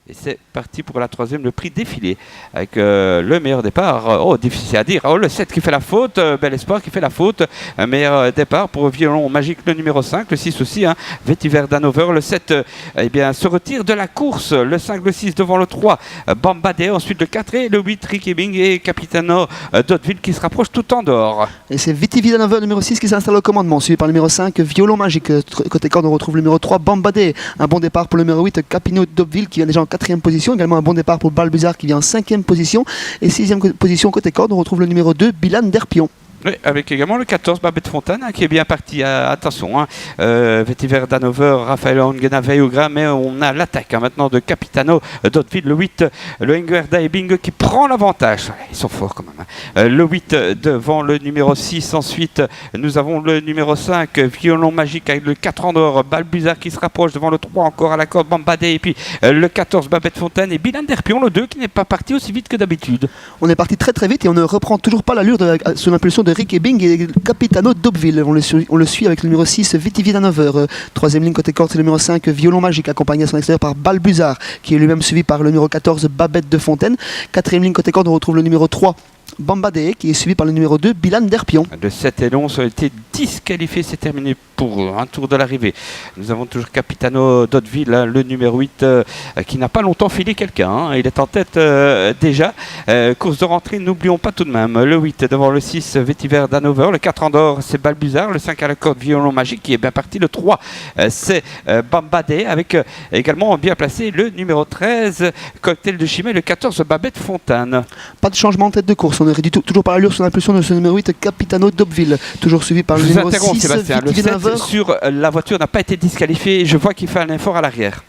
Et c'est parti pour la troisième, le prix défilé. Avec le meilleur départ. Oh, difficile à dire. Oh, le 7 qui fait la faute. Bel Espoir qui fait la faute. Un meilleur départ pour Violon Magique, le numéro 5. Le 6 aussi. Hein, Vetiver Danover. Le 7 eh bien, se retire de la course. Le 5, le 6 devant le 3. Bambadé. Ensuite le 4 et le 8. Ricky Bing et Capitano d'Hauteville qui se rapproche tout en dehors. Et c'est Vetiver Danover, numéro 6, qui s'installe au commandement. Suivi par le numéro 5, Violon Magique. Côté corde, on retrouve le numéro 3, Bambadé. Un bon départ pour le numéro 8, Capino d'Hauteville qui vient déjà en 4e position. Également un bon départ pour Balbuzard qui vient en 5e position. Et 6e position côté corde, on retrouve le numéro 2, Bilan d'Herpion. Oui, avec également le 14, Babette Fontane, hein, qui est bien parti. Attention, hein, Vetiver Danover, Raphaël Ongenavey au gras, mais on a l'attaque hein, maintenant de Capitano d'Hauteville. Le 8, le Enguerda et Bing qui prend l'avantage. Ils sont forts quand même. Hein. Le 8 devant le numéro 6. Ensuite, nous avons le numéro 5, Violon Magique avec le 4 Andorre, Balbuzard qui se rapproche devant le 3 encore à la corde, Bambadé. Et puis le 14, Babette Fontaine et Bilan d'Herpion, le 2 qui n'est pas parti aussi vite que d'habitude. On est parti très très vite et on ne reprend toujours pas l'allure sous l'impulsion de Rick Bing et Capitano d'Hauteville. On le suit avec le numéro 6, Vetiver Danover. Troisième ligne côté corde, c'est le numéro 5, Violon Magique, accompagné à son extérieur par Balbuzard, qui est lui-même suivi par le numéro 14, Babette de Fontaine. Quatrième ligne côté corde, on retrouve le numéro 3, Bambadé, qui est suivi par le numéro 2, Bilan d'Herpion. Le 7 et l'11 ont été disqualifiés, c'est terminé pour un tour de l'arrivée. Nous avons toujours Capitano d'Hauteville, hein, le numéro 8, qui n'a pas longtemps filé quelqu'un. Hein. Il est en tête déjà. Course de rentrée, n'oublions pas tout de même. Le 8 devant le 6, Vetiver Danover. Le 4 Andorre, c'est Balbuzard. Le 5 à la corde, Violon Magique, qui est bien parti. Le 3, c'est Bambadé, avec également bien placé le numéro 13, Cocktail de Chimay. Le 14, Babette Fontane. Pas de changement de tête de course. On est toujours par l'allure sous l'impulsion de ce numéro 8, Capitano d'Hauteville. Toujours suivi par le numéro 6, Sébastien. Le 7 sur la voiture n'a pas été disqualifié. Je vois qu'il fait un effort à l'arrière.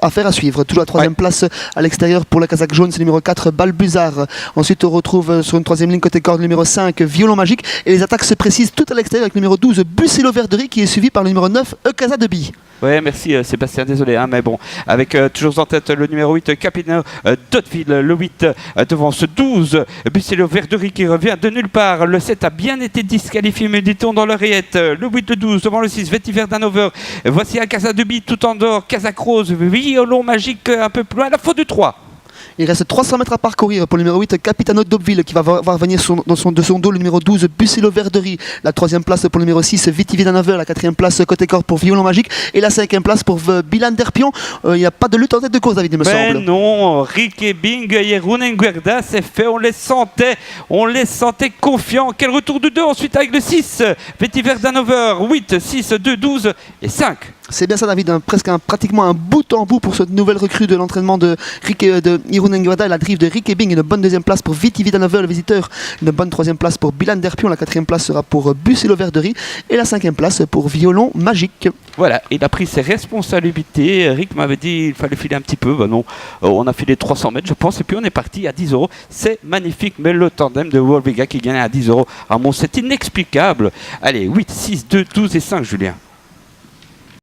Affaire à suivre. Toujours la troisième place à l'extérieur pour la casaque jaune, c'est le numéro 4, Balbuzard. Ensuite, on retrouve sur une troisième ligne côté corde le numéro 5, Violon Magique. Et les attaques se précisent tout à l'extérieur avec le numéro 12, Bucelo Verderie, qui est suivi par le numéro 9, Eucasa de Bille. Oui, merci Sébastien, désolé, hein, mais bon, avec toujours en tête le numéro 8, Capitano d'Hauteville, le 8 devant ce 12, Bucelo Verderie qui revient de nulle part, le 7 a bien été disqualifié, mais dit-on dans l'oreillette, le 8, le 12 devant le 6, Vetiver Danover, voici un Casa de Bille tout en dehors, Casaque Rose, Violon Magique un peu plus loin, la faute du 3. Il reste 300 mètres à parcourir pour le numéro 8, Capitano d'Hauteville, qui va voir venir de son dos le numéro 12, Bucelo Verderie. La troisième place pour le numéro 6, Vetiver Danover. La quatrième place côté corde pour Violon Magique. Et la cinquième place pour Bilan d'Herpion. Il n'y a pas de lutte en tête de course, David, il me semble. Non, Rick et Bing et Runenguerda, c'est fait, on les sentait confiants. Quel retour de 2 ensuite avec le 6, Vetiver Danover, 8, 6, 2, 12 et 5. C'est bien ça, David, pratiquement un bout en bout pour cette nouvelle recrue de l'entraînement de Irunenguada. La drive de Rick Bing, une bonne deuxième place pour Vetiver Danover, le visiteur. Une bonne troisième place pour Bilan d'Herpion. La quatrième place sera pour Bucelo Verderie. Et la cinquième place pour Violon Magique. Voilà, il a pris ses responsabilités. Rick m'avait dit qu'il fallait filer un petit peu. Ben non, on a filé 300 mètres, je pense, et puis on est parti à 10 €. C'est magnifique, mais le tandem de Wolvega qui gagne à 10 €, à mon, c'est inexplicable. Allez, 8, 6, 2, 12 et 5, Julien.